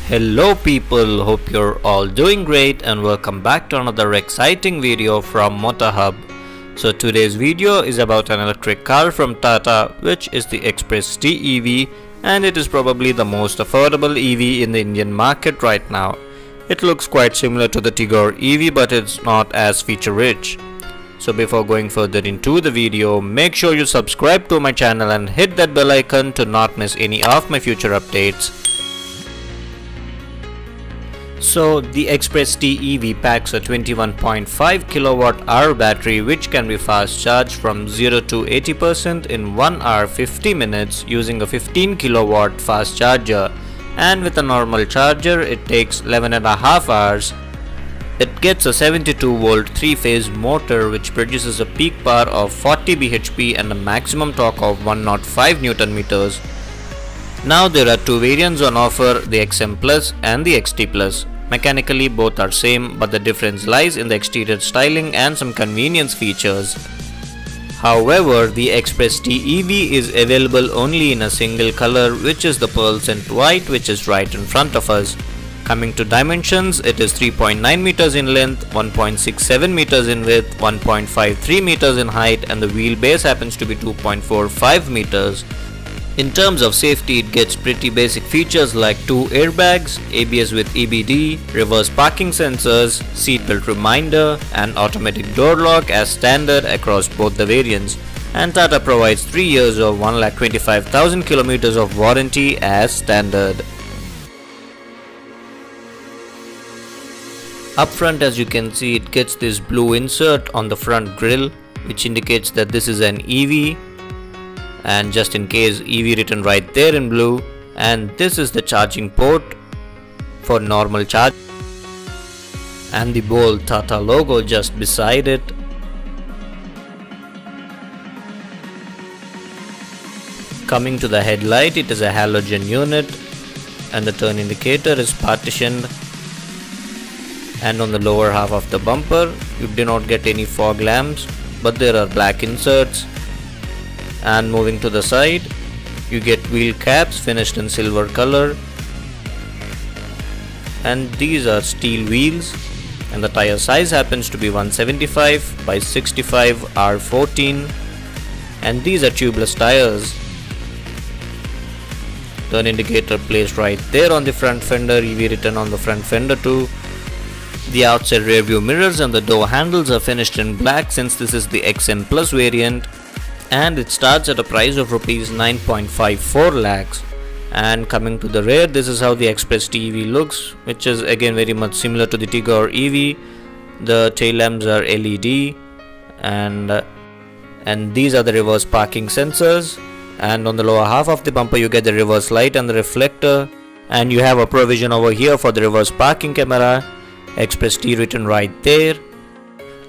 Hello people, hope you're all doing great and welcome back to another exciting video from MotorHub. So today's video is about an electric car from Tata, which is the Xpres-T EV, and it is probably the most affordable EV in the Indian market right now. It looks quite similar to the Tigor EV, but it's not as feature rich. So before going further into the video, make sure you subscribe to my channel and hit that bell icon to not miss any of my future updates. So the Xpres-T EV packs a 21.5 kWh battery which can be fast charged from 0 to 80% in 1 hour 50 minutes using a 15 kW fast charger, and with a normal charger it takes 11.5 hours. It gets a 72 volt 3-phase motor which produces a peak power of 40 bhp and a maximum torque of 105 Nm. Now there are two variants on offer, the XM Plus and the XT Plus. Mechanically both are same, but the difference lies in the exterior styling and some convenience features. However, the Xpres-T EV is available only in a single color, which is the pearl scent white, which is right in front of us. Coming to dimensions, it is 3.9 meters in length, 1.67 meters in width, 1.53 meters in height, and the wheelbase happens to be 2.45 meters. In terms of safety, it gets pretty basic features like 2 airbags, ABS with EBD, reverse parking sensors, seatbelt reminder, and automatic door lock as standard across both the variants. And Tata provides 3 years of 1,25,000 kilometers of warranty as standard. Up front, as you can see, it gets this blue insert on the front grille, which indicates that this is an EV. And just in case, EV written right there in blue, and this is the charging port for normal charge, and the bold Tata logo just beside it. Coming to the headlight, it is a halogen unit and the turn indicator is partitioned, and on the lower half of the bumper you do not get any fog lamps, but there are black inserts. And moving to the side, you get wheel caps finished in silver color, and these are steel wheels, and the tire size happens to be 175 by 65 R14, and these are tubeless tires. Turn indicator placed right there on the front fender, EV written on the front fender too. The outside rear view mirrors and the door handles are finished in black, since this is the XM Plus variant, and it starts at a price of rupees 9.54 lakhs. And coming to the rear, this is how the Xpres-T EV looks, which is again very much similar to the Tigor EV. The tail lamps are LED, and these are the reverse parking sensors, and on the lower half of the bumper you get the reverse light and the reflector, and you have a provision over here for the reverse parking camera, Xpres-T written right there.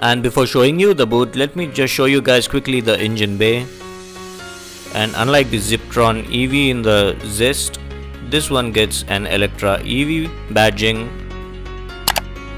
And before showing you the boot, let me just show you guys quickly the engine bay. And unlike the Ziptron EV in the Zest, this one gets an Electra EV badging.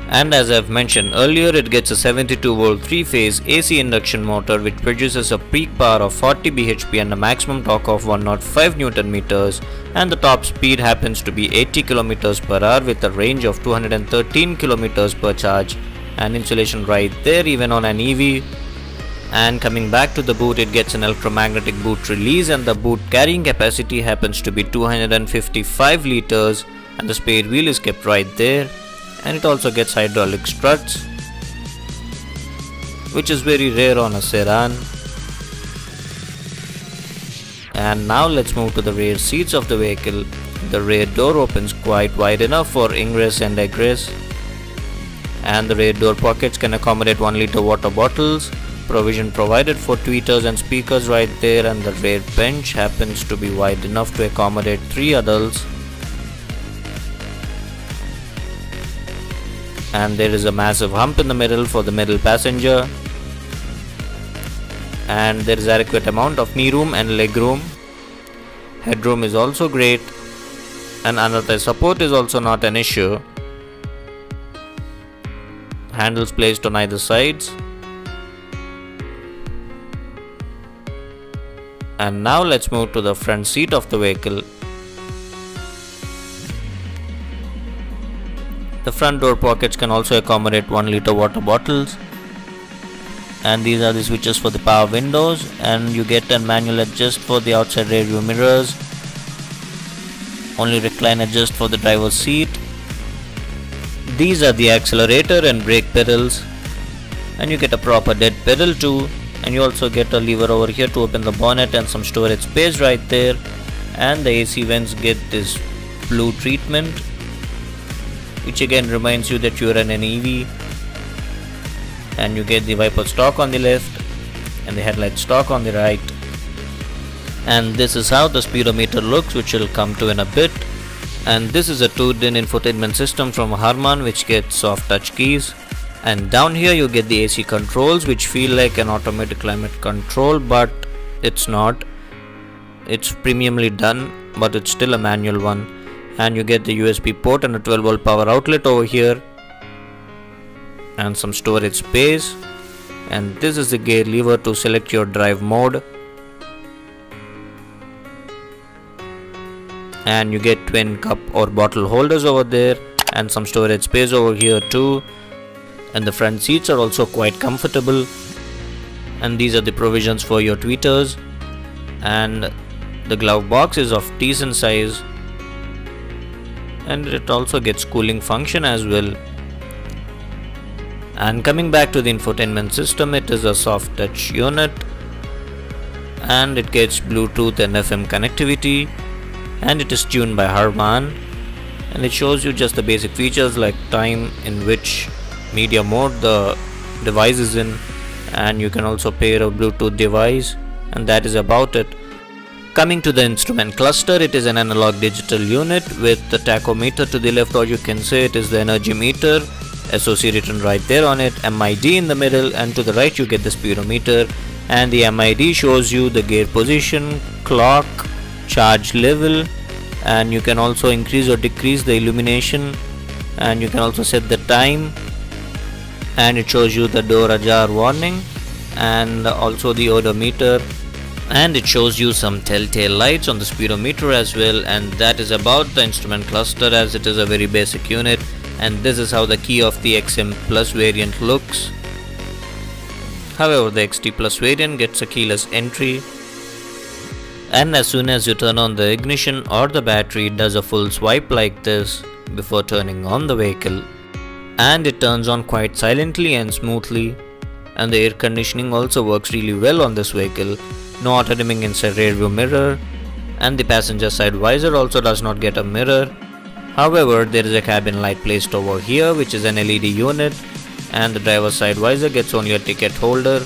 And as I've mentioned earlier, it gets a 72 volt 3-phase AC Induction Motor which produces a peak power of 40 bhp and a maximum torque of 105 Nm, and the top speed happens to be 80 km per hour with a range of 213 km per charge. And insulation right there even on an EV. And coming back to the boot, it gets an electromagnetic boot release, and the boot carrying capacity happens to be 255 liters, and the spare wheel is kept right there. And it also gets hydraulic struts, which is very rare on a Sedan. And now let's move to the rear seats of the vehicle. The rear door opens quite wide enough for ingress and egress, and the rear door pockets can accommodate 1 liter water bottles. Provision provided for tweeters and speakers right there, and the rear bench happens to be wide enough to accommodate 3 adults. And there is a massive hump in the middle for the middle passenger, and there is adequate amount of knee room and leg room. Headroom is also great, and under-thigh support is also not an issue. Handles placed on either sides. And now let's move to the front seat of the vehicle. front door pockets can also accommodate 1 liter water bottles. And these are the switches for the power windows, and you get a manual adjust for the outside rear view mirrors, only recline adjust for the driver's seat. These are the accelerator and brake pedals, and you get a proper dead pedal too, and you also get a lever over here to open the bonnet and some storage space right there. And the AC vents get this blue treatment, which again reminds you that you are in an EV. And you get the wiper stock on the left and the headlight stock on the right. And this is how the speedometer looks, which we'll come to in a bit. And this is a 2-din infotainment system from Harman, which gets soft touch keys. And down here you get the AC controls, which feel like an automatic climate control, but it's not. It's premiumly done, but it's still a manual one. And you get the USB port and a 12-volt power outlet over here, and some storage space. And this is the gear lever to select your drive mode. And you get twin cup or bottle holders over there, and some storage space over here too. And the front seats are also quite comfortable. And these are the provisions for your tweeters. And the glove box is of decent size, and it also gets cooling function as well. And coming back to the infotainment system, it is a soft touch unit, and it gets Bluetooth and FM connectivity, and it is tuned by Harman, and it shows you just the basic features like time, in which media mode the device is in, and you can also pair a Bluetooth device, and that is about it. Coming to the instrument cluster, it is an analog digital unit with the tachometer to the left, or you can say it is the energy meter, SOC written right there on it, MID in the middle, and to the right you get the speedometer. And the MID shows you the gear position, clock, charge level, and you can also increase or decrease the illumination, and you can also set the time, and it shows you the door ajar warning and also the odometer, and it shows you some telltale lights on the speedometer as well. And that is about the instrument cluster, as it is a very basic unit. And this is how the key of the XM Plus variant looks. However, the XT Plus variant gets a keyless entry, and as soon as you turn on the ignition or the battery, it does a full swipe like this before turning on the vehicle, and it turns on quite silently and smoothly. And the air conditioning also works really well on this vehicle. No auto dimming inside rear view mirror, and the passenger side visor also does not get a mirror. However, there is a cabin light placed over here, which is an LED unit, and the driver's side visor gets only a ticket holder.